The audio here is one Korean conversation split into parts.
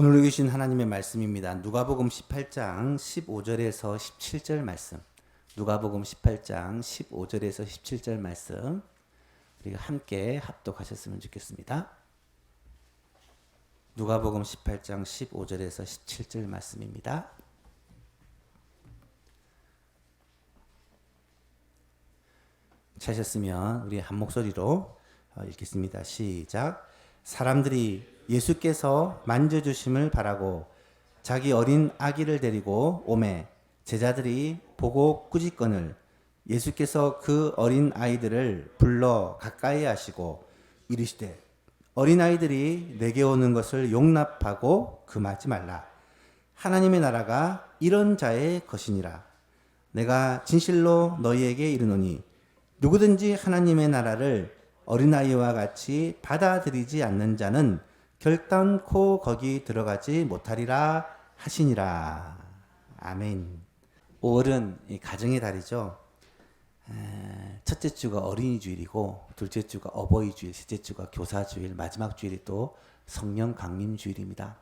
오늘 읽으신 하나님의 말씀입니다. 누가복음 18장 15절에서 17절 말씀. 누가복음 18장 15절에서 17절 말씀. 우리가 함께 합독하셨으면 좋겠습니다. 누가복음 18장 15절에서 17절 말씀입니다. 찾으셨으면 우리 한 목소리로 읽겠습니다. 시작. 사람들이 예수께서 만져주심을 바라고 자기 어린 아기를 데리고 오매 제자들이 보고 꾸짖거늘 예수께서 그 어린 아이들을 불러 가까이 하시고 이르시되 어린 아이들이 내게 오는 것을 용납하고 금하지 말라. 하나님의 나라가 이런 자의 것이니라. 내가 진실로 너희에게 이르노니 누구든지 하나님의 나라를 어린아이와 같이 받아들이지 않는 자는 결단코 거기 들어가지 못하리라 하시니라. 아멘. 5월은 가정의 달이죠. 첫째 주가 어린이 주일이고 둘째 주가 어버이 주일, 셋째 주가 교사 주일, 마지막 주일이 또 성령 강림 주일입니다.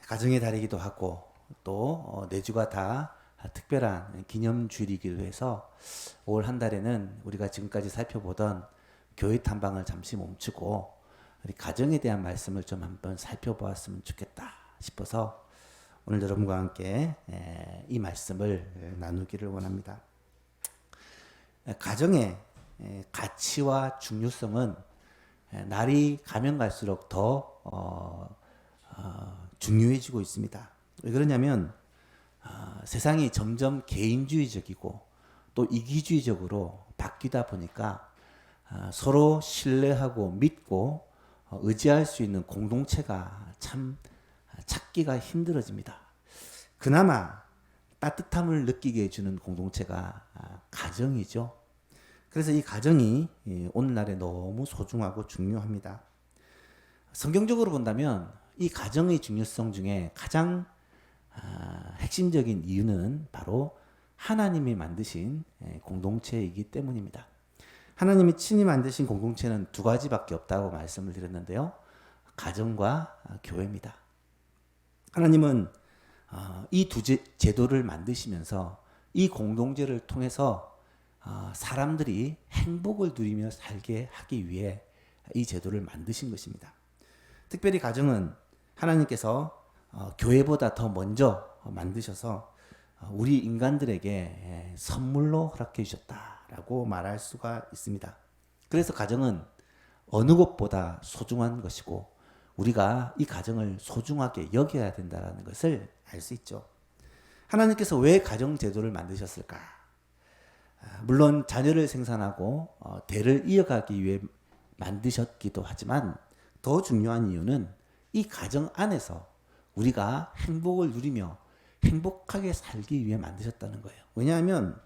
가정의 달이기도 하고 또 네 주가 다 특별한 기념 주일이기도 해서 5월 한 달에는 우리가 지금까지 살펴보던 교회 탐방을 잠시 멈추고 우리 가정에 대한 말씀을 좀 한번 살펴보았으면 좋겠다 싶어서 오늘 여러분과 함께 이 말씀을 나누기를 원합니다. 가정의 가치와 중요성은 날이 가면 갈수록 더 중요해지고 있습니다. 왜 그러냐면 세상이 점점 개인주의적이고 또 이기주의적으로 바뀌다 보니까 서로 신뢰하고 믿고 의지할 수 있는 공동체가 참 찾기가 힘들어집니다. 그나마 따뜻함을 느끼게 해주는 공동체가 가정이죠. 그래서 이 가정이 오늘날에 너무 소중하고 중요합니다. 성경적으로 본다면 이 가정의 중요성 중에 가장 핵심적인 이유는 바로 하나님이 만드신 공동체이기 때문입니다. 하나님이 친히 만드신 공동체는 두 가지밖에 없다고 말씀을 드렸는데요. 가정과 교회입니다. 하나님은 이 두 제도를 만드시면서 이 공동체를 통해서 사람들이 행복을 누리며 살게 하기 위해 이 제도를 만드신 것입니다. 특별히 가정은 하나님께서 교회보다 더 먼저 만드셔서 우리 인간들에게 선물로 허락해 주셨다라고 말할 수가 있습니다. 그래서 가정은 어느 것보다 소중한 것이고 우리가 이 가정을 소중하게 여겨야 된다는 것을 알 수 있죠. 하나님께서 왜 가정 제도를 만드셨을까? 물론 자녀를 생산하고 대를 이어가기 위해 만드셨기도 하지만 더 중요한 이유는 이 가정 안에서 우리가 행복을 누리며 행복하게 살기 위해 만드셨다는 거예요. 왜냐하면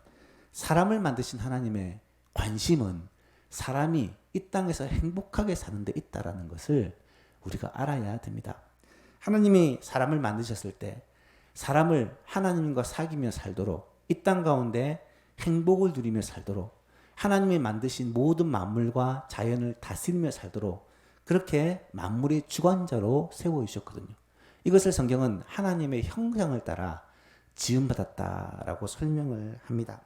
사람을 만드신 하나님의 관심은 사람이 이 땅에서 행복하게 사는 데 있다라는 것을 우리가 알아야 됩니다. 하나님이 사람을 만드셨을 때 사람을 하나님과 사귀며 살도록 이 땅 가운데 행복을 누리며 살도록 하나님이 만드신 모든 만물과 자연을 다스리며 살도록 그렇게 만물의 주관자로 세워주셨거든요. 이것을 성경은 하나님의 형상을 따라 지음받았다라고 설명을 합니다.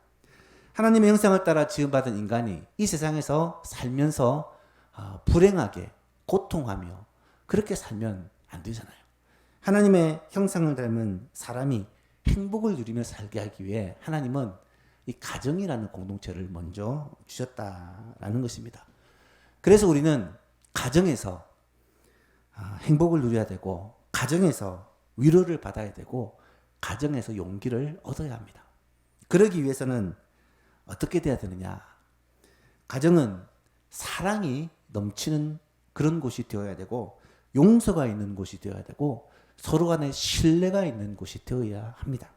하나님의 형상을 따라 지음받은 인간이 이 세상에서 살면서 불행하게 고통하며 그렇게 살면 안 되잖아요. 하나님의 형상을 닮은 사람이 행복을 누리며 살게 하기 위해 하나님은 이 가정이라는 공동체를 먼저 주셨다라는 것입니다. 그래서 우리는 가정에서 행복을 누려야 되고 가정에서 위로를 받아야 되고 가정에서 용기를 얻어야 합니다. 그러기 위해서는 어떻게 돼야 되느냐? 가정은 사랑이 넘치는 그런 곳이 되어야 되고 용서가 있는 곳이 되어야 되고 서로 간에 신뢰가 있는 곳이 되어야 합니다.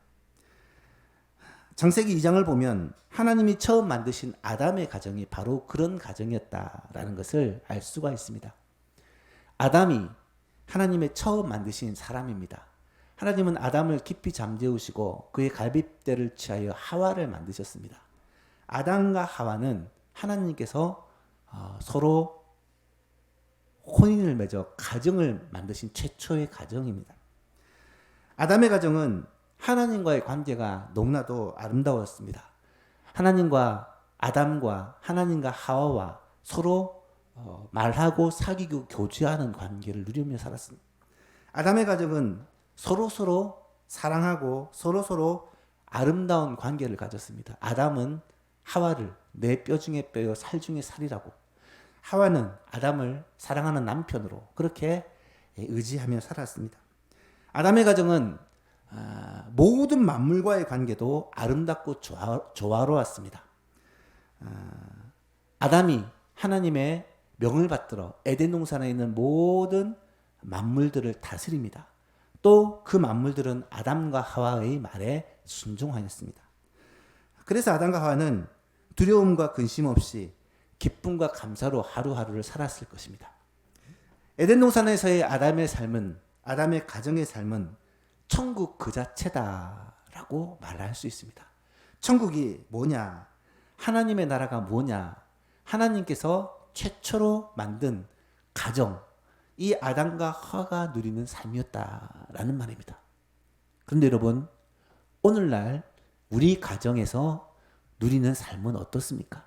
창세기 2장을 보면 하나님이 처음 만드신 아담의 가정이 바로 그런 가정이었다라는 것을 알 수가 있습니다. 아담이 하나님의 처음 만드신 사람입니다. 하나님은 아담을 깊이 잠재우시고 그의 갈빗대를 취하여 하와를 만드셨습니다. 아담과 하와는 하나님께서 서로 혼인을 맺어 가정을 만드신 최초의 가정입니다. 아담의 가정은 하나님과의 관계가 너무나도 아름다웠습니다. 하나님과 아담과 하나님과 하와와 서로 말하고 사귀고 교제하는 관계를 누리며 살았습니다. 아담의 가정은 서로 사랑하고 서로 아름다운 관계를 가졌습니다. 아담은 하와를 내 뼈 중에 뼈요 살 중에 살이라고, 하와는 아담을 사랑하는 남편으로 그렇게 의지하며 살았습니다. 아담의 가정은 모든 만물과의 관계도 아름답고 조화로웠습니다. 아담이 하나님의 명을 받들어 에덴 동산에 있는 모든 만물들을 다스립니다. 또 그 만물들은 아담과 하와의 말에 순종하였습니다. 그래서 아담과 하와는 두려움과 근심 없이 기쁨과 감사로 하루하루를 살았을 것입니다. 에덴 동산에서의 아담의 삶은, 아담의 가정의 삶은 천국 그 자체다라고 말할 수 있습니다. 천국이 뭐냐? 하나님의 나라가 뭐냐? 하나님께서 최초로 만든 가정, 이 아담과 하와가 누리는 삶이었다라는 말입니다. 그런데 여러분, 오늘날 우리 가정에서 누리는 삶은 어떻습니까?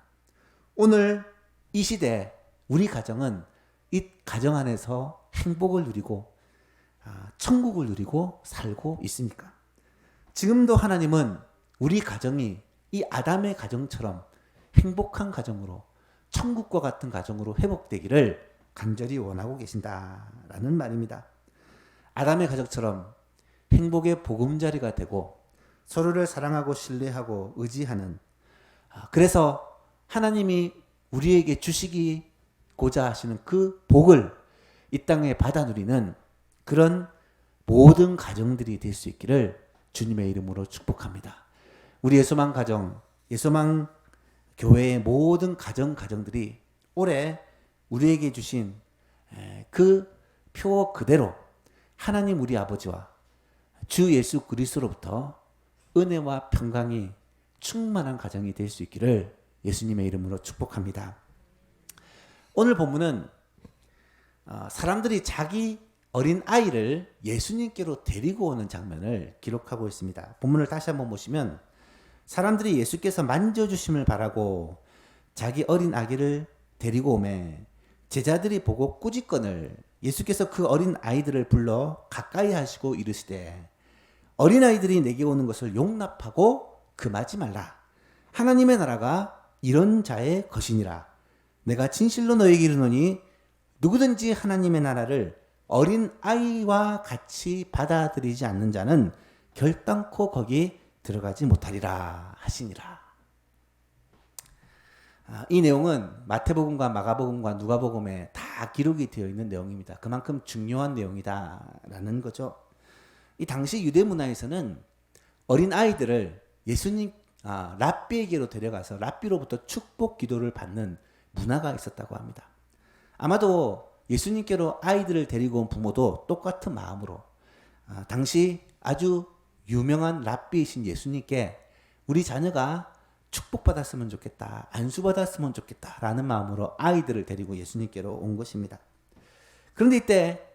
오늘 이 시대 우리 가정은 이 가정 안에서 행복을 누리고 천국을 누리고 살고 있습니까? 지금도 하나님은 우리 가정이 이 아담의 가정처럼 행복한 가정으로, 천국과 같은 가정으로 회복되기를 간절히 원하고 계신다라는 말입니다. 아담의 가정처럼 행복의 보금자리가 되고 서로를 사랑하고 신뢰하고 의지하는, 그래서 하나님이 우리에게 주시고자 하시는 그 복을 이 땅에 받아 누리는 그런 모든 가정들이 될 수 있기를 주님의 이름으로 축복합니다. 우리 예소망 가정, 예소망 교회의 모든 가정들이 올해 우리에게 주신 그 표 그대로 하나님 우리 아버지와 주 예수 그리스도로부터 은혜와 평강이 충만한 가정이 될 수 있기를 예수님의 이름으로 축복합니다. 오늘 본문은 사람들이 자기 어린 아이를 예수님께로 데리고 오는 장면을 기록하고 있습니다. 본문을 다시 한번 보시면 사람들이 예수께서 만져주심을 바라고 자기 어린 아기를 데리고 오매 제자들이 보고 꾸짖거늘 예수께서 그 어린 아이들을 불러 가까이 하시고 이르시되 어린아이들이 내게 오는 것을 용납하고 금하지 말라. 하나님의 나라가 이런 자의 것이니라. 내가 진실로 너에게 이르노니 누구든지 하나님의 나라를 어린 아이와 같이 받아들이지 않는 자는 결단코 거기 들어가지 못하리라 하시니라. 이 내용은 마태복음과 마가복음과 누가복음에 다 기록이 되어 있는 내용입니다. 그만큼 중요한 내용이다라는 거죠. 이 당시 유대 문화에서는 어린 아이들을 예수님 랍비에게로 데려가서 랍비로부터 축복 기도를 받는 문화가 있었다고 합니다. 아마도 예수님께로 아이들을 데리고 온 부모도 똑같은 마음으로 당시 아주 유명한 랍비이신 예수님께 우리 자녀가 축복받았으면 좋겠다, 안수받았으면 좋겠다라는 마음으로 아이들을 데리고 예수님께로 온 것입니다. 그런데 이때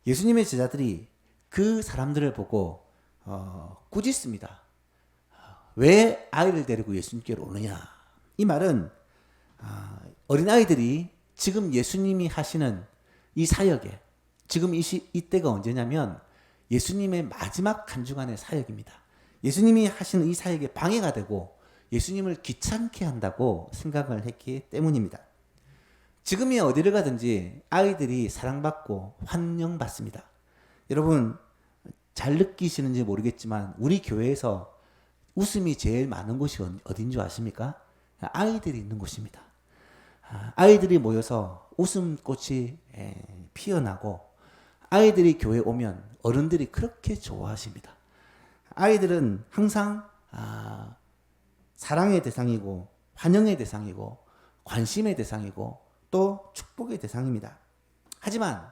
예수님의 제자들이 그 사람들을 보고 꾸짖습니다. 왜 아이를 데리고 예수님께로 오느냐? 이 말은 어린아이들이 지금 예수님이 하시는 이 사역에, 지금 이때가 언제냐면 예수님의 마지막 한 주간의 사역입니다. 예수님이 하시는 이 사역에 방해가 되고 예수님을 귀찮게 한다고 생각을 했기 때문입니다. 지금이 어디를 가든지 아이들이 사랑받고 환영받습니다. 여러분 잘 느끼시는지 모르겠지만 우리 교회에서 웃음이 제일 많은 곳이 어딘 줄 아십니까? 아이들이 있는 곳입니다. 아이들이 모여서 웃음꽃이 피어나고 아이들이 교회에 오면 어른들이 그렇게 좋아하십니다. 아이들은 항상 사랑의 대상이고 환영의 대상이고 관심의 대상이고 또 축복의 대상입니다. 하지만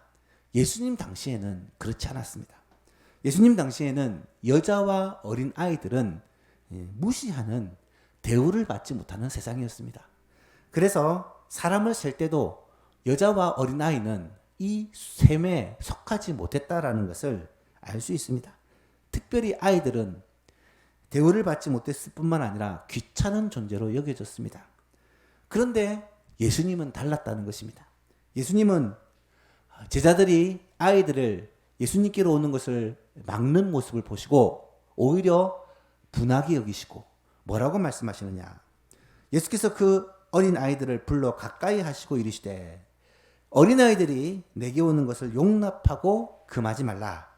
예수님 당시에는 그렇지 않았습니다. 예수님 당시에는 여자와 어린 아이들은 무시하는, 대우를 받지 못하는 세상이었습니다. 그래서 사람을 셀 때도 여자와 어린 아이는 이 셈에 속하지 못했다라는 것을 알 수 있습니다. 특별히 아이들은 대우를 받지 못했을 뿐만 아니라 귀찮은 존재로 여겨졌습니다. 그런데 예수님은 달랐다는 것입니다. 예수님은 제자들이 아이들을 예수님께로 오는 것을 막는 모습을 보시고 오히려 분하게 여기시고 뭐라고 말씀하시느냐. 예수께서 그 어린 아이들을 불러 가까이 하시고 이르시되 어린아이들이 내게 오는 것을 용납하고 금하지 말라.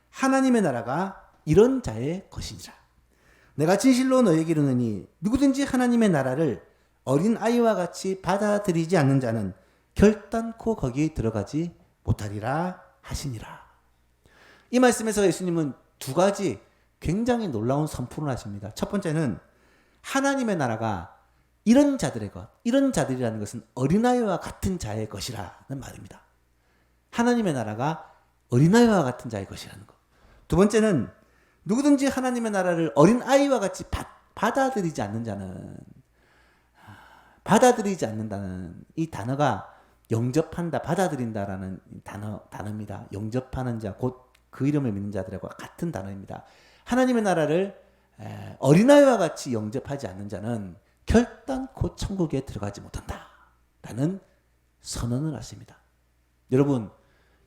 하나님의 나라가 이런 자의 것이니라. 내가 진실로 너에게 이르노니 누구든지 하나님의 나라를 어린아이와 같이 받아들이지 않는 자는 결단코 거기에 들어가지 못하리라 하시니라. 이 말씀에서 예수님은 두 가지 굉장히 놀라운 선포를 하십니다. 첫 번째는 하나님의 나라가 이런 자들의 것, 이런 자들이라는 것은 어린아이와 같은 자의 것이라는 말입니다. 하나님의 나라가 어린아이와 같은 자의 것이라는 것. 두 번째는 누구든지 하나님의 나라를 어린아이와 같이 받아들이지 않는 자는, 받아들이지 않는다는 이 단어가 영접한다, 받아들인다라는 단어입니다. 영접하는 자, 곧 그 이름을 믿는 자들과 같은 단어입니다. 하나님의 나라를 어린아이와 같이 영접하지 않는 자는 결단코 천국에 들어가지 못한다 라는 선언을 하십니다. 여러분,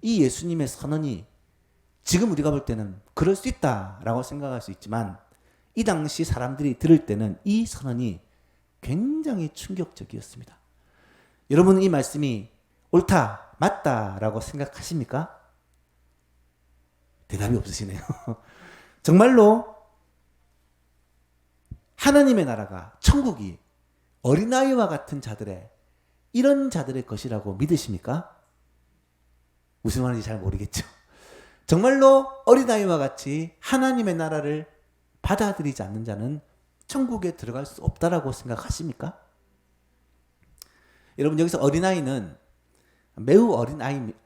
이 예수님의 선언이 지금 우리가 볼 때는 그럴 수 있다라고 생각할 수 있지만 이 당시 사람들이 들을 때는 이 선언이 굉장히 충격적이었습니다. 여러분은 이 말씀이 옳다, 맞다라고 생각하십니까? 대답이 없으시네요. 정말로 하나님의 나라가, 천국이 어린아이와 같은 자들의, 이런 자들의 것이라고 믿으십니까? 무슨 말인지 잘 모르겠죠. 정말로 어린아이와 같이 하나님의 나라를 받아들이지 않는 자는 천국에 들어갈 수 없다라고 생각하십니까? 여러분, 여기서 어린아이는 매우 어린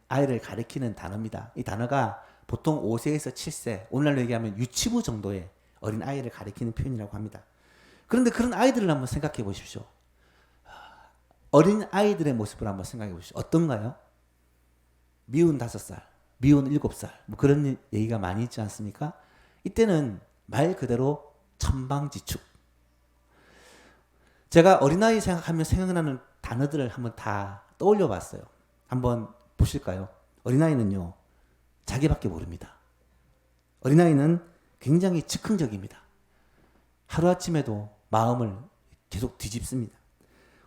아이를 가리키는 단어입니다. 이 단어가 보통 5세에서 7세, 오늘날로 얘기하면 유치부 정도의 어린 아이를 가리키는 표현이라고 합니다. 그런데 그런 아이들을 한번 생각해 보십시오. 어린 아이들의 모습을 한번 생각해 보십시오. 어떤가요? 미운 5살, 미운 7살, 뭐 그런 얘기가 많이 있지 않습니까? 이때는 말 그대로 천방지축. 제가 어린아이 생각하면 생각나는 단어들을 한번 다 떠올려 봤어요. 한번 보실까요? 어린아이는요, 자기밖에 모릅니다. 어린아이는 굉장히 즉흥적입니다. 하루아침에도 마음을 계속 뒤집습니다.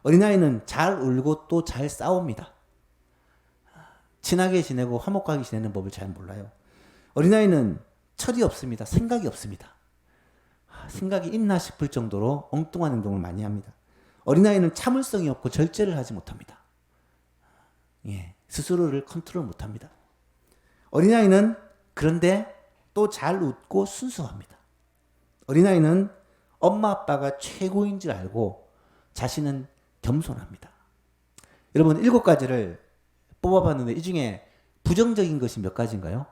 어린아이는 잘 울고 또 잘 싸웁니다. 친하게 지내고 화목하게 지내는 법을 잘 몰라요. 어린아이는 철이 없습니다. 생각이 없습니다. 생각이 있나 싶을 정도로 엉뚱한 행동을 많이 합니다. 어린아이는 참을성이 없고 절제를 하지 못합니다. 스스로를 컨트롤 못합니다. 어린아이는 그런데 또 잘 웃고 순수합니다. 어린아이는 엄마 아빠가 최고인 줄 알고 자신은 겸손합니다. 여러분, 7가지를 뽑아봤는데 이 중에 부정적인 것이 몇 가지인가요?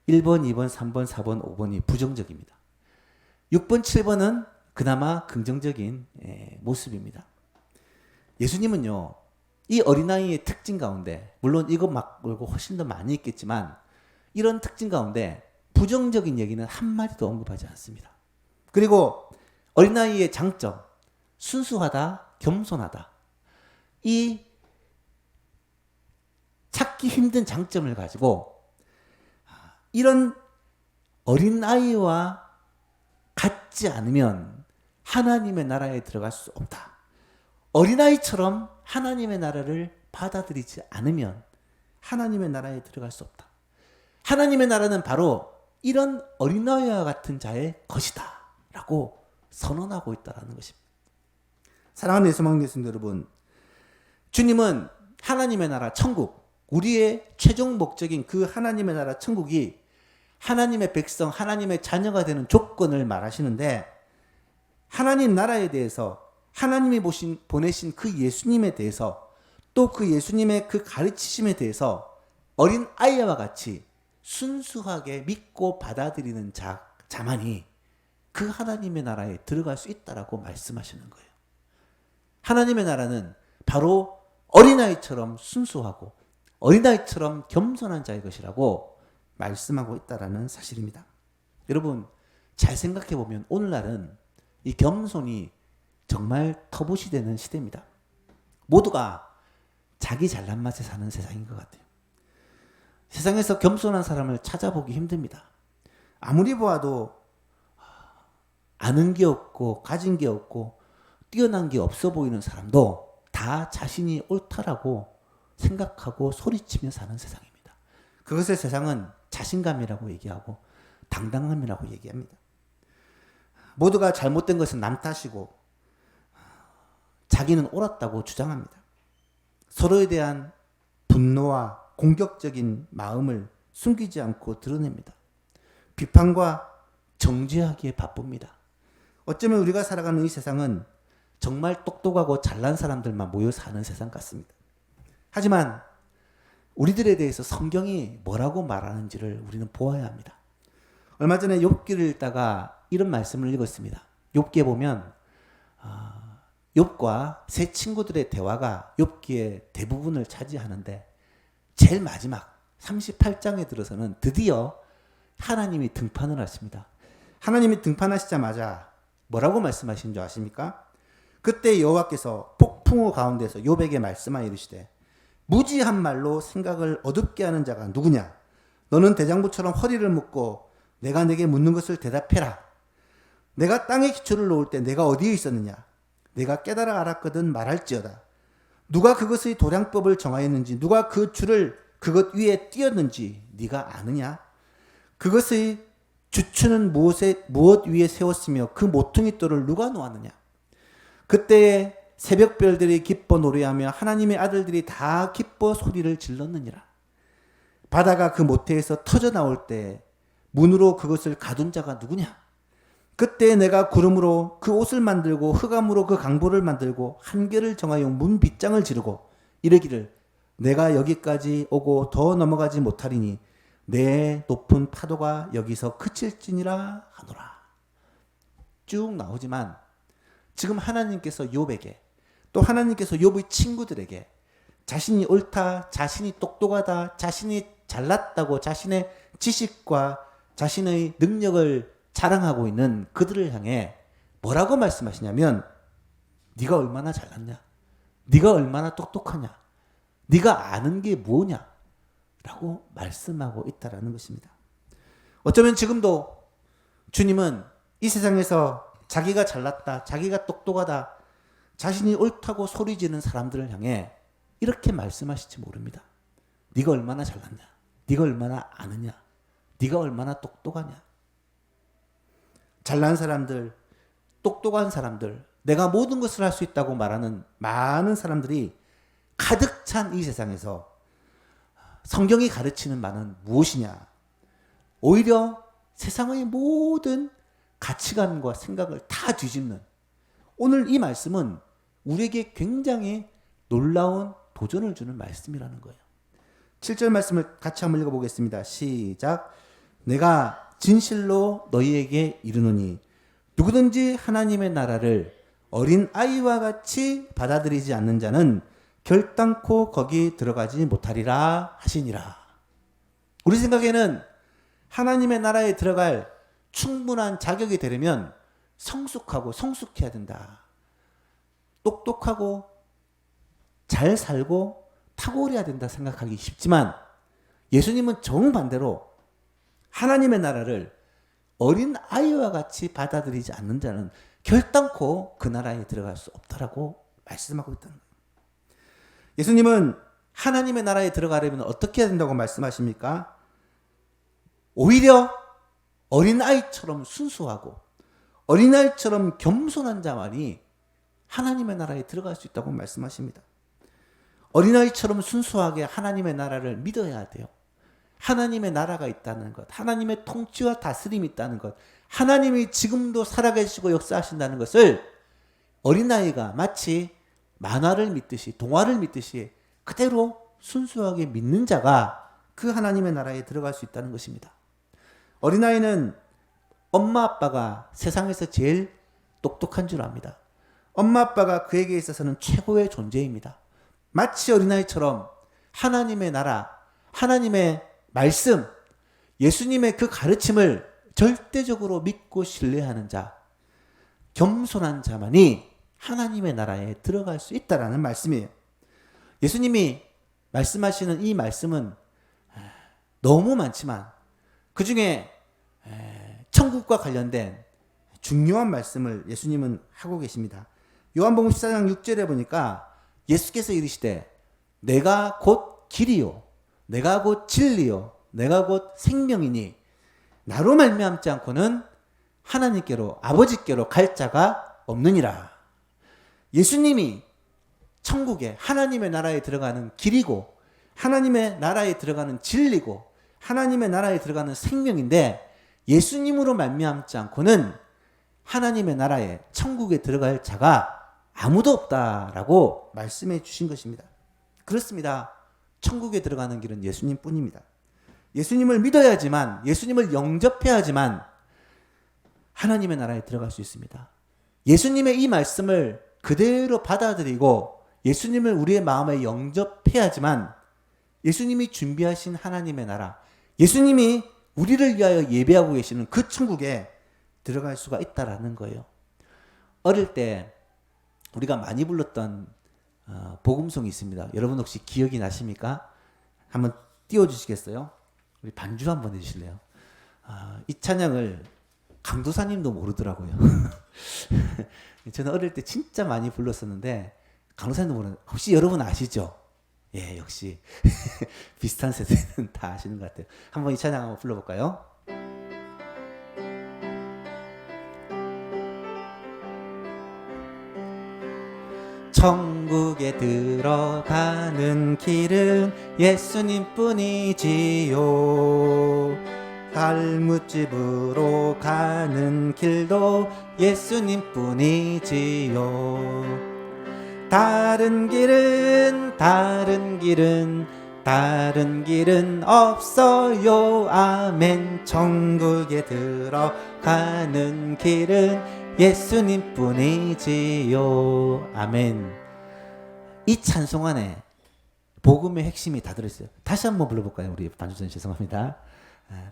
1번, 2번, 3번, 4번, 5번이 부정적입니다. 6번, 7번은 그나마 긍정적인 모습입니다. 예수님은요, 이 어린아이의 특징 가운데, 물론 이것 말고 훨씬 더 많이 있겠지만 이런 특징 가운데 부정적인 얘기는 한마디도 언급하지 않습니다. 그리고 어린아이의 장점, 순수하다, 겸손하다, 이 찾기 힘든 장점을 가지고 이런 어린아이와 같지 않으면 하나님의 나라에 들어갈 수 없다. 어린아이처럼 하나님의 나라를 받아들이지 않으면 하나님의 나라에 들어갈 수 없다. 하나님의 나라는 바로 이런 어린아이와 같은 자의 것이다 라고 선언하고 있다는 것입니다. 사랑하는 예수망 예수님 여러분, 주님은 하나님의 나라 천국, 우리의 최종 목적인 그 하나님의 나라 천국이 하나님의 백성, 하나님의 자녀가 되는 조건을 말하시는데, 하나님 나라에 대해서, 하나님이 보내신 그 예수님에 대해서, 또 그 예수님의 그 가르치심에 대해서 어린 아이와 같이 순수하게 믿고 받아들이는 자만이 그 하나님의 나라에 들어갈 수 있다라고 말씀하시는 거예요. 하나님의 나라는 바로 어린아이처럼 순수하고 어린아이처럼 겸손한 자의 것이라고 말씀하고 있다라는 사실입니다. 여러분 잘 생각해 보면 오늘날은 이 겸손이 정말 터부시 되는 시대입니다. 모두가 자기 잘난 맛에 사는 세상인 것 같아요. 세상에서 겸손한 사람을 찾아보기 힘듭니다. 아무리 보아도 아는 게 없고 가진 게 없고 뛰어난 게 없어 보이는 사람도 다 자신이 옳다라고 생각하고 소리치며 사는 세상입니다. 그것을 세상은 자신감이라고 얘기하고 당당함이라고 얘기합니다. 모두가 잘못된 것은 남 탓이고 자기는 옳았다고 주장합니다. 서로에 대한 분노와 공격적인 마음을 숨기지 않고 드러냅니다. 비판과 정죄하기에 바쁩니다. 어쩌면 우리가 살아가는 이 세상은 정말 똑똑하고 잘난 사람들만 모여 사는 세상 같습니다. 하지만 우리들에 대해서 성경이 뭐라고 말하는지를 우리는 보아야 합니다. 얼마 전에 욥기를 읽다가 이런 말씀을 읽었습니다. 욥기에 보면 욥과 세 친구들의 대화가 욥기의 대부분을 차지하는데 제일 마지막 38장에 들어서는 드디어 하나님이 등판을 하십니다. 하나님이 등판하시자마자 뭐라고 말씀하신 줄 아십니까? 그때 여호와께서 폭풍우 가운데서 욥에게 말씀하여 이르시되 무지한 말로 생각을 어둡게 하는 자가 누구냐? 너는 대장부처럼 허리를 묶고 내가 내게 묻는 것을 대답해라. 내가 땅에 기초를 놓을 때 내가 어디에 있었느냐? 내가 깨달아 알았거든 말할지어다. 누가 그것의 도량법을 정하였는지 누가 그 줄을 그것 위에 띄었는지 네가 아느냐? 그것의 주추는 무엇 위에 세웠으며 그 모퉁이 돌을 누가 놓았느냐? 그때에 새벽별들이 기뻐 노래하며 하나님의 아들들이 다 기뻐 소리를 질렀느니라. 바다가 그 모태에서 터져 나올 때 문으로 그것을 가둔 자가 누구냐? 그때 내가 구름으로 그 옷을 만들고 흑암으로 그 강보를 만들고 한계를 정하여 문 빗장을 지르고 이르기를 내가 여기까지 오고 더 넘어가지 못하리니 내 높은 파도가 여기서 그칠지니라 하노라. 쭉 나오지만 지금 하나님께서 욥에게 또 하나님께서 욥의 친구들에게 자신이 옳다, 자신이 똑똑하다, 자신이 잘났다고 자신의 지식과 자신의 능력을 자랑하고 있는 그들을 향해 뭐라고 말씀하시냐면 네가 얼마나 잘났냐? 네가 얼마나 똑똑하냐? 네가 아는 게 뭐냐? 라고 말씀하고 있다라는 것입니다. 어쩌면 지금도 주님은 이 세상에서 자기가 잘났다, 자기가 똑똑하다, 자신이 옳다고 소리지는 사람들을 향해 이렇게 말씀하실지 모릅니다. 네가 얼마나 잘났냐? 네가 얼마나 아느냐? 네가 얼마나 똑똑하냐? 잘난 사람들, 똑똑한 사람들, 내가 모든 것을 할 수 있다고 말하는 많은 사람들이 가득 찬 이 세상에서 성경이 가르치는 바는 무엇이냐? 오히려 세상의 모든 가치관과 생각을 다 뒤집는 오늘 이 말씀은 우리에게 굉장히 놀라운 도전을 주는 말씀이라는 거예요. 7절 말씀을 같이 한번 읽어보겠습니다. 시작. 내가 진실로 너희에게 이르노니 누구든지 하나님의 나라를 어린 아이와 같이 받아들이지 않는 자는 결단코 거기 들어가지 못하리라 하시니라. 우리 생각에는 하나님의 나라에 들어갈 충분한 자격이 되려면 성숙하고 성숙해야 된다. 똑똑하고 잘 살고 탁월해야 된다 생각하기 쉽지만 예수님은 정반대로 하나님의 나라를 어린 아이와 같이 받아들이지 않는 자는 결단코 그 나라에 들어갈 수 없다라고 말씀하고 있다는 거예요. 예수님은 하나님의 나라에 들어가려면 어떻게 해야 된다고 말씀하십니까? 오히려 어린아이처럼 순수하고 어린아이처럼 겸손한 자만이 하나님의 나라에 들어갈 수 있다고 말씀하십니다. 어린아이처럼 순수하게 하나님의 나라를 믿어야 돼요. 하나님의 나라가 있다는 것, 하나님의 통치와 다스림이 있다는 것, 하나님이 지금도 살아계시고 역사하신다는 것을 어린아이가 마치 만화를 믿듯이 동화를 믿듯이 그대로 순수하게 믿는 자가 그 하나님의 나라에 들어갈 수 있다는 것입니다. 어린아이는 엄마 아빠가 세상에서 제일 똑똑한 줄 압니다. 엄마 아빠가 그에게 있어서는 최고의 존재입니다. 마치 어린아이처럼 하나님의 나라, 하나님의 말씀, 예수님의 그 가르침을 절대적으로 믿고 신뢰하는 자, 겸손한 자만이 하나님의 나라에 들어갈 수 있다라는 말씀이에요. 예수님이 말씀하시는 이 말씀은 너무 많지만 그 중에 천국과 관련된 중요한 말씀을 예수님은 하고 계십니다. 요한복음 14장 6절에 보니까 예수께서 이르시되 내가 곧 길이요 내가 곧 진리요 내가 곧 생명이니 나로 말미암지 않고는 하나님께로 아버지께로 갈 자가 없느니라. 예수님이 천국에 하나님의 나라에 들어가는 길이고 하나님의 나라에 들어가는 진리고 하나님의 나라에 들어가는 생명인데 예수님으로 말미암지 않고는 하나님의 나라에 천국에 들어갈 자가 아무도 없다라고 말씀해 주신 것입니다. 그렇습니다. 천국에 들어가는 길은 예수님뿐입니다. 예수님을 믿어야지만, 예수님을 영접해야지만 하나님의 나라에 들어갈 수 있습니다. 예수님의 이 말씀을 그대로 받아들이고 예수님을 우리의 마음에 영접해야지만 예수님이 준비하신 하나님의 나라, 예수님이 우리를 위하여 예배하고 계시는 그 천국에 들어갈 수가 있다라는 거예요. 어릴 때 우리가 많이 불렀던 복음송이 있습니다. 여러분 혹시 기억이 나십니까? 한번 띄워주시겠어요? 우리 반주 한번 해주실래요? 이 찬양을 강도사님도 모르더라고요. 저는 어릴 때 진짜 많이 불렀었는데 강도사님도 모르는, 혹시 여러분 아시죠? 예, 역시 비슷한 세대는 다 아시는 것 같아요. 한번 이 찬양 한번 불러볼까요? 천국에 들어가는 길은 예수님뿐이지요. 갈무집으로 가는 길도 예수님뿐이지요. 다른 길은 없어요. 아멘. 천국에 들어가는 길은 예수님뿐이지요. 아멘. 이 찬송 안에 복음의 핵심이 다 들어있어요. 다시 한번 불러볼까요? 우리 반주선님 죄송합니다.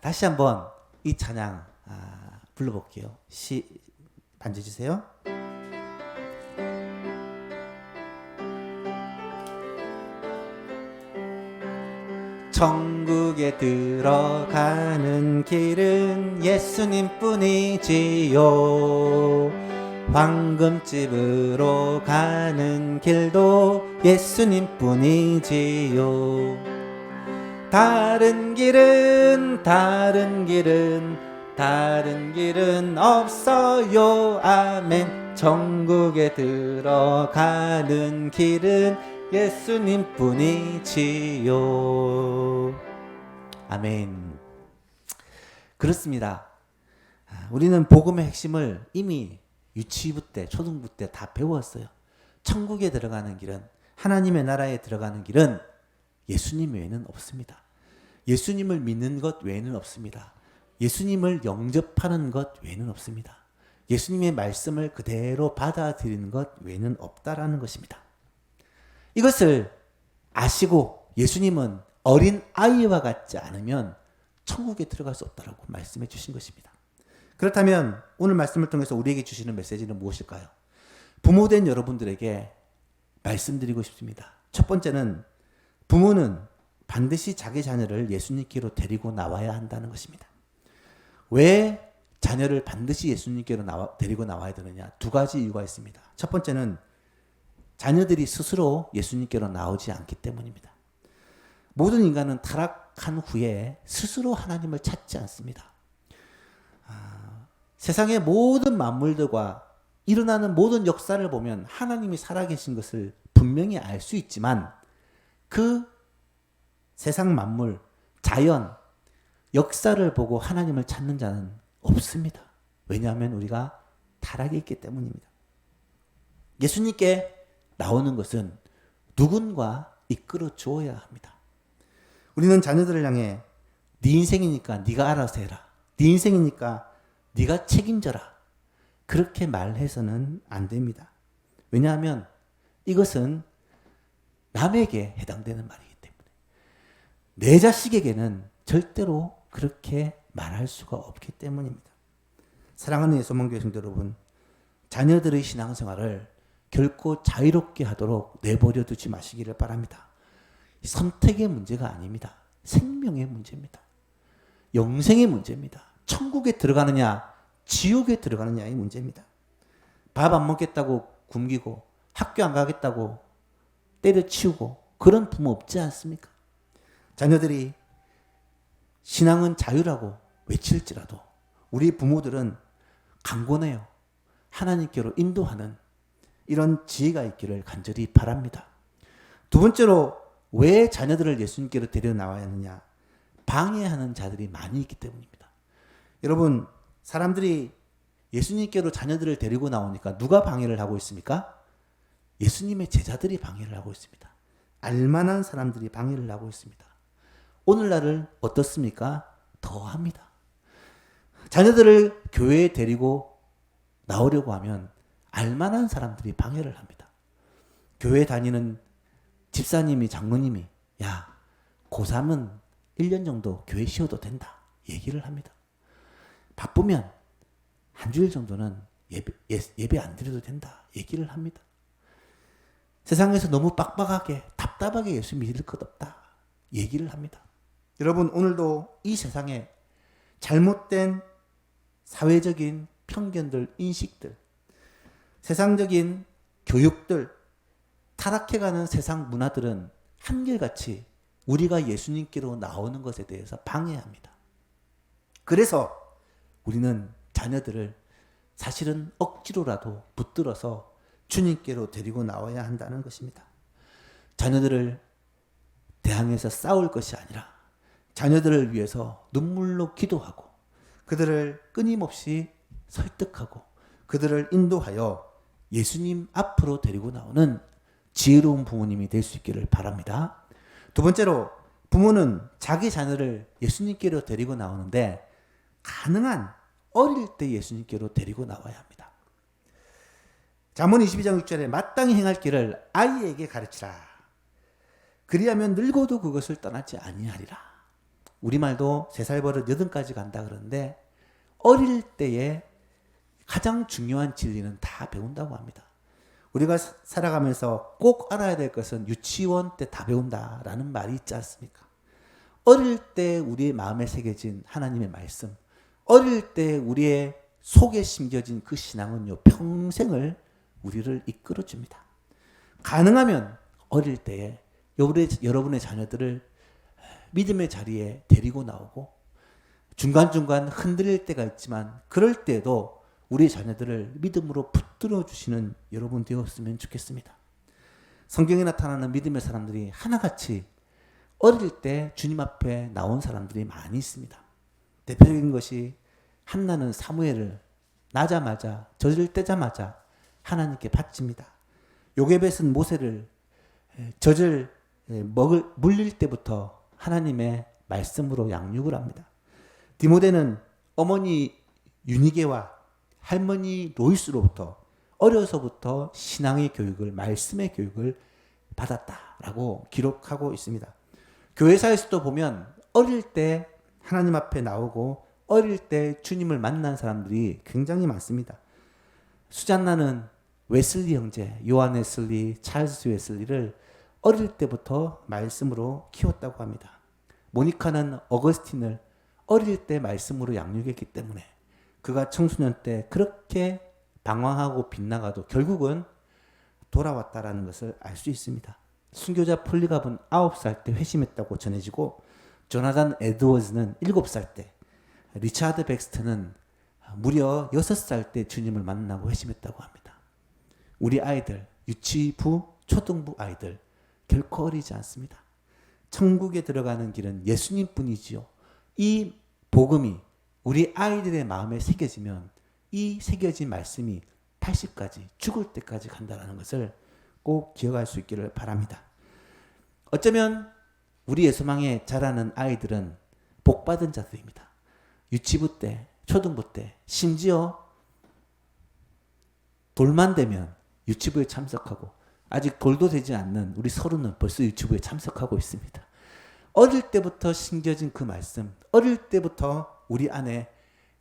다시 한번 이 찬양 불러볼게요. 반주 주세요. 천국에 들어가는 길은 예수님뿐이지요. 황금집으로 가는 길도 예수님뿐이지요. 다른 길은 없어요. 아멘. 천국에 들어가는 길은 예수님뿐이지요. 아멘. 그렇습니다. 우리는 복음의 핵심을 이미 유치부 때, 초등부 때 다 배웠어요. 천국에 들어가는 길은, 하나님의 나라에 들어가는 길은 예수님 외에는 없습니다. 예수님을 믿는 것 외에는 없습니다. 예수님을 영접하는 것 외에는 없습니다. 예수님의 말씀을 그대로 받아들이는 것 외에는 없다라는 것입니다. 이것을 아시고 예수님은 어린 아이와 같지 않으면 천국에 들어갈 수 없다라고 말씀해 주신 것입니다. 그렇다면 오늘 말씀을 통해서 우리에게 주시는 메시지는 무엇일까요? 부모된 여러분들에게 말씀드리고 싶습니다. 첫 번째는 부모는 반드시 자기 자녀를 예수님께로 데리고 나와야 한다는 것입니다. 왜 자녀를 반드시 예수님께로 데리고 나와야 되느냐? 두 가지 이유가 있습니다. 첫 번째는 자녀들이 스스로 예수님께로 나오지 않기 때문입니다. 모든 인간은 타락한 후에 스스로 하나님을 찾지 않습니다. 세상의 모든 만물들과 일어나는 모든 역사를 보면 하나님이 살아계신 것을 분명히 알 수 있지만 그 세상 만물, 자연, 역사를 보고 하나님을 찾는 자는 없습니다. 왜냐하면 우리가 타락에 있기 때문입니다. 예수님께 나오는 것은 누군가 이끌어 주어야 합니다. 우리는 자녀들을 향해 네 인생이니까 네가 알아서 해라. 네 인생이니까 네가 책임져라. 그렇게 말해서는 안 됩니다. 왜냐하면 이것은 남에게 해당되는 말이기 때문에 내 자식에게는 절대로 그렇게 말할 수가 없기 때문입니다. 사랑하는 예수몽교회 성도 여러분, 자녀들의 신앙생활을 결코 자유롭게 하도록 내버려 두지 마시기를 바랍니다. 선택의 문제가 아닙니다. 생명의 문제입니다. 영생의 문제입니다. 천국에 들어가느냐 지옥에 들어가느냐의 문제입니다. 밥 안 먹겠다고 굶기고 학교 안 가겠다고 때려치우고 그런 부모 없지 않습니까? 자녀들이 신앙은 자유라고 외칠지라도 우리 부모들은 강권해요. 하나님께로 인도하는 이런 지혜가 있기를 간절히 바랍니다. 두 번째로 왜 자녀들을 예수님께로 데려 나와야 하느냐? 방해하는 자들이 많이 있기 때문입니다. 여러분, 사람들이 예수님께로 자녀들을 데리고 나오니까 누가 방해를 하고 있습니까? 예수님의 제자들이 방해를 하고 있습니다. 알만한 사람들이 방해를 하고 있습니다. 오늘날은 어떻습니까? 더합니다. 자녀들을 교회에 데리고 나오려고 하면 알만한 사람들이 방해를 합니다. 교회 다니는 집사님이 장로님이 야 고3은 1년 정도 교회 쉬어도 된다 얘기를 합니다. 바쁘면 한 주일 정도는 예배 안 드려도 된다 얘기를 합니다. 세상에서 너무 빡빡하게 답답하게 예수 믿을 것 없다 얘기를 합니다. 여러분, 오늘도 이 세상에 잘못된 사회적인 편견들, 인식들, 세상적인 교육들, 타락해가는 세상 문화들은 한결같이 우리가 예수님께로 나오는 것에 대해서 방해합니다. 그래서 우리는 자녀들을 사실은 억지로라도 붙들어서 주님께로 데리고 나와야 한다는 것입니다. 자녀들을 대항해서 싸울 것이 아니라 자녀들을 위해서 눈물로 기도하고 그들을 끊임없이 설득하고 그들을 인도하여 예수님 앞으로 데리고 나오는 지혜로운 부모님이 될 수 있기를 바랍니다. 두 번째로 부모는 자기 자녀를 예수님께로 데리고 나오는데 가능한 어릴 때 예수님께로 데리고 나와야 합니다. 잠언 22장 6절에 마땅히 행할 길을 아이에게 가르치라. 그리하면 늙어도 그것을 떠나지 아니하리라. 우리말도 3살 버릇 8까지 간다 그러는데 어릴 때에 가장 중요한 진리는 다 배운다고 합니다. 우리가 살아가면서 꼭 알아야 될 것은 유치원 때 다 배운다라는 말이 있지 않습니까? 어릴 때 우리의 마음에 새겨진 하나님의 말씀, 어릴 때 우리의 속에 심겨진 그 신앙은요 평생을 우리를 이끌어줍니다. 가능하면 어릴 때에 여러분의 자녀들을 믿음의 자리에 데리고 나오고 중간중간 흔들릴 때가 있지만 그럴 때도 우리 자녀들을 믿음으로 붙들어 주시는 여러분 되었으면 좋겠습니다. 성경에 나타나는 믿음의 사람들이 하나같이 어릴 때 주님 앞에 나온 사람들이 많이 있습니다. 대표적인 것이 한나는 사무엘을 나자마자 젖을 떼자마자 하나님께 바칩니다. 요게벳은 모세를 젖을 물릴 때부터 하나님의 말씀으로 양육을 합니다. 디모데는 어머니 유니게와 할머니 로이스로부터 어려서부터 신앙의 교육을, 말씀의 교육을 받았다라고 기록하고 있습니다. 교회사에서도 보면 어릴 때 하나님 앞에 나오고 어릴 때 주님을 만난 사람들이 굉장히 많습니다. 수잔나는 웨슬리 형제, 요한 웨슬리, 찰스 웨슬리를 어릴 때부터 말씀으로 키웠다고 합니다. 모니카는 어거스틴을 어릴 때 말씀으로 양육했기 때문에 그가 청소년 때 그렇게 방황하고 빗나가도 결국은 돌아왔다라는 것을 알 수 있습니다. 순교자 폴리갑은 9살 때 회심했다고 전해지고 조나단 에드워즈는 7살 때, 리차드 백스트는 무려 6살 때 주님을 만나고 회심했다고 합니다. 우리 아이들, 유치부, 초등부 아이들 결코 어리지 않습니다. 천국에 들어가는 길은 예수님뿐이지요. 이 복음이 우리 아이들의 마음에 새겨지면 이 새겨진 말씀이 80까지 죽을 때까지 간다는 것을 꼭 기억할 수 있기를 바랍니다. 어쩌면 우리 예수망에 자라는 아이들은 복받은 자들입니다. 유치부 때, 초등부 때, 심지어 돌만 되면 유치부에 참석하고 아직 돌도 되지 않는 우리 서로는 벌써 유튜브에 참석하고 있습니다. 어릴 때부터 심겨진 그 말씀, 어릴 때부터 우리 안에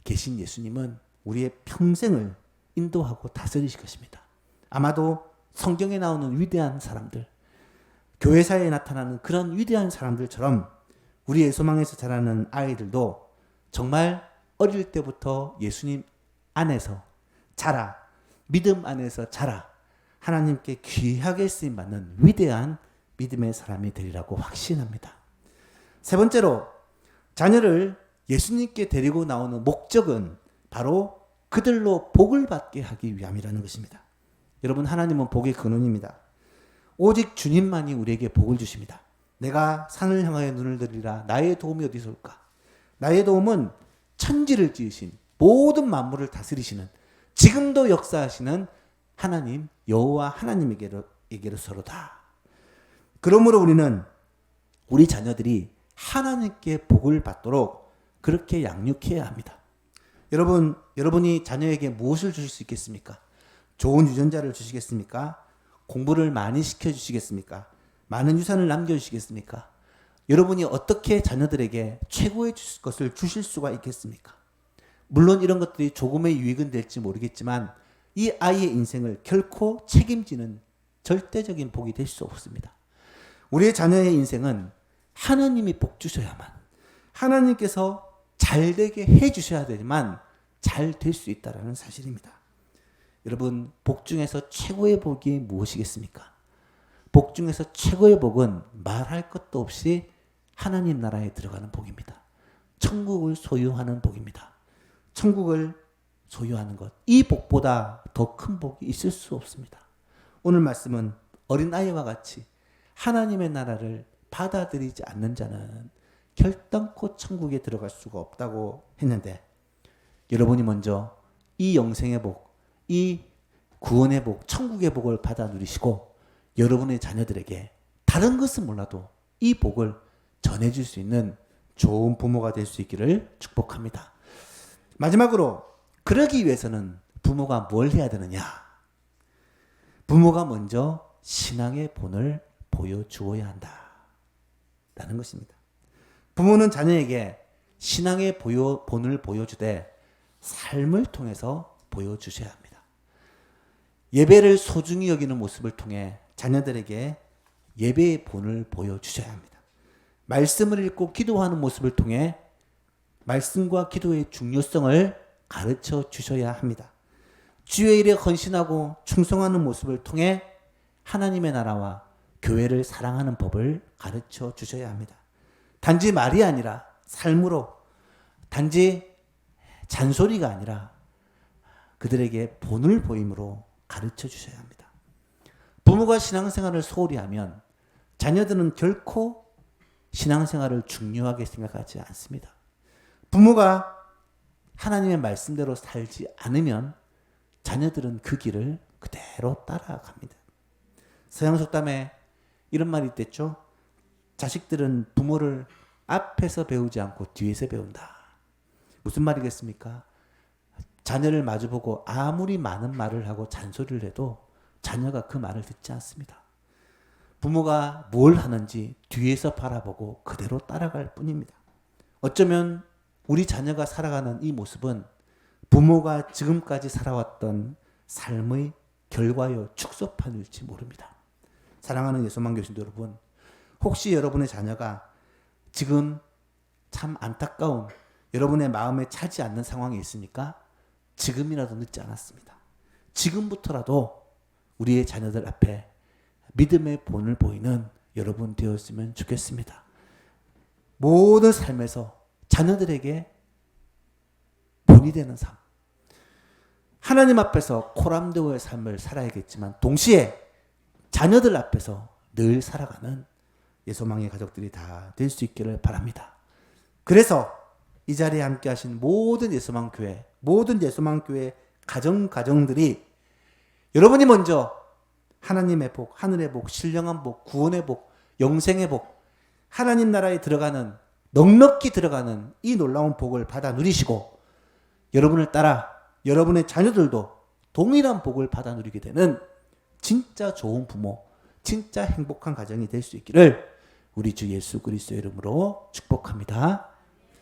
계신 예수님은 우리의 평생을 인도하고 다스리실 것입니다. 아마도 성경에 나오는 위대한 사람들, 교회사에 나타나는 그런 위대한 사람들처럼 우리의 소망에서 자라는 아이들도 정말 어릴 때부터 예수님 안에서 자라, 믿음 안에서 자라, 하나님께 귀하게 쓰임받는 위대한 믿음의 사람이 되리라고 확신합니다. 세 번째로, 자녀를 예수님께 데리고 나오는 목적은 바로 그들로 복을 받게 하기 위함이라는 것입니다. 여러분, 하나님은 복의 근원입니다. 오직 주님만이 우리에게 복을 주십니다. 내가 산을 향하여 눈을 들이라. 나의 도움이 어디서 올까? 나의 도움은 천지를 지으신, 모든 만물을 다스리시는, 지금도 역사하시는 하나님 여호와 하나님에게로서로다. 그러므로 우리는 우리 자녀들이 하나님께 복을 받도록 그렇게 양육해야 합니다. 여러분이 자녀에게 무엇을 주실 수 있겠습니까? 좋은 유전자를 주시겠습니까? 공부를 많이 시켜주시겠습니까? 많은 유산을 남겨주시겠습니까? 여러분이 어떻게 자녀들에게 최고의 것을 주실 수가 있겠습니까? 물론 이런 것들이 조금의 유익은 될지 모르겠지만 이 아이의 인생을 결코 책임지는 절대적인 복이 될 수 없습니다. 우리의 자녀의 인생은 하나님이 복 주셔야만, 하나님께서 잘 되게 해 주셔야 되지만 잘 될 수 있다는 사실입니다. 여러분, 복 중에서 최고의 복이 무엇이겠습니까? 복 중에서 최고의 복은 말할 것도 없이 하나님 나라에 들어가는 복입니다. 천국을 소유하는 복입니다. 천국을 소유하는 것, 이 복보다 더 큰 복이 있을 수 없습니다. 오늘 말씀은 어린아이와 같이 하나님의 나라를 받아들이지 않는 자는 결단코 천국에 들어갈 수가 없다고 했는데, 여러분이 먼저 이 영생의 복, 이 구원의 복, 천국의 복을 받아 누리시고 여러분의 자녀들에게 다른 것은 몰라도 이 복을 전해줄 수 있는 좋은 부모가 될 수 있기를 축복합니다. 마지막으로, 그러기 위해서는 부모가 뭘 해야 되느냐? 부모가 먼저 신앙의 본을 보여주어야 한다 라는 것입니다. 부모는 자녀에게 신앙의 본을 보여주되 삶을 통해서 보여주셔야 합니다. 예배를 소중히 여기는 모습을 통해 자녀들에게 예배의 본을 보여주셔야 합니다. 말씀을 읽고 기도하는 모습을 통해 말씀과 기도의 중요성을 가르쳐 주셔야 합니다. 주의 일에 헌신하고 충성하는 모습을 통해 하나님의 나라와 교회를 사랑하는 법을 가르쳐 주셔야 합니다. 단지 말이 아니라 삶으로, 단지 잔소리가 아니라 그들에게 본을 보임으로 가르쳐 주셔야 합니다. 부모가 신앙생활을 소홀히 하면 자녀들은 결코 신앙생활을 중요하게 생각하지 않습니다. 부모가 하나님의 말씀대로 살지 않으면 자녀들은 그 길을 그대로 따라갑니다. 서양 속담에 이런 말이 있댔죠. 자식들은 부모를 앞에서 배우지 않고 뒤에서 배운다. 무슨 말이겠습니까? 자녀를 마주보고 아무리 많은 말을 하고 잔소리를 해도 자녀가 그 말을 듣지 않습니다. 부모가 뭘 하는지 뒤에서 바라보고 그대로 따라갈 뿐입니다. 어쩌면 우리 자녀가 살아가는 이 모습은 부모가 지금까지 살아왔던 삶의 결과요 축소판일지 모릅니다. 사랑하는 예수만 교신도 여러분, 혹시 여러분의 자녀가 지금 참 안타까운, 여러분의 마음에 차지 않는 상황이 있습니까? 지금이라도 늦지 않았습니다. 지금부터라도 우리의 자녀들 앞에 믿음의 본을 보이는 여러분 되었으면 좋겠습니다. 모든 삶에서 자녀들에게 본이 되는 삶, 하나님 앞에서 코람데오의 삶을 살아야겠지만 동시에 자녀들 앞에서 늘 살아가는 예소망의 가족들이 다 될 수 있기를 바랍니다. 그래서 이 자리에 함께 하신 모든 예소망교회, 모든 예소망교회 가정들이 여러분이 먼저 하나님의 복, 하늘의 복, 신령한 복, 구원의 복, 영생의 복, 하나님 나라에 들어가는, 넉넉히 들어가는 이 놀라운 복을 받아 누리시고 여러분을 따라 여러분의 자녀들도 동일한 복을 받아 누리게 되는 진짜 좋은 부모, 진짜 행복한 가정이 될 수 있기를 우리 주 예수 그리스도의 이름으로 축복합니다.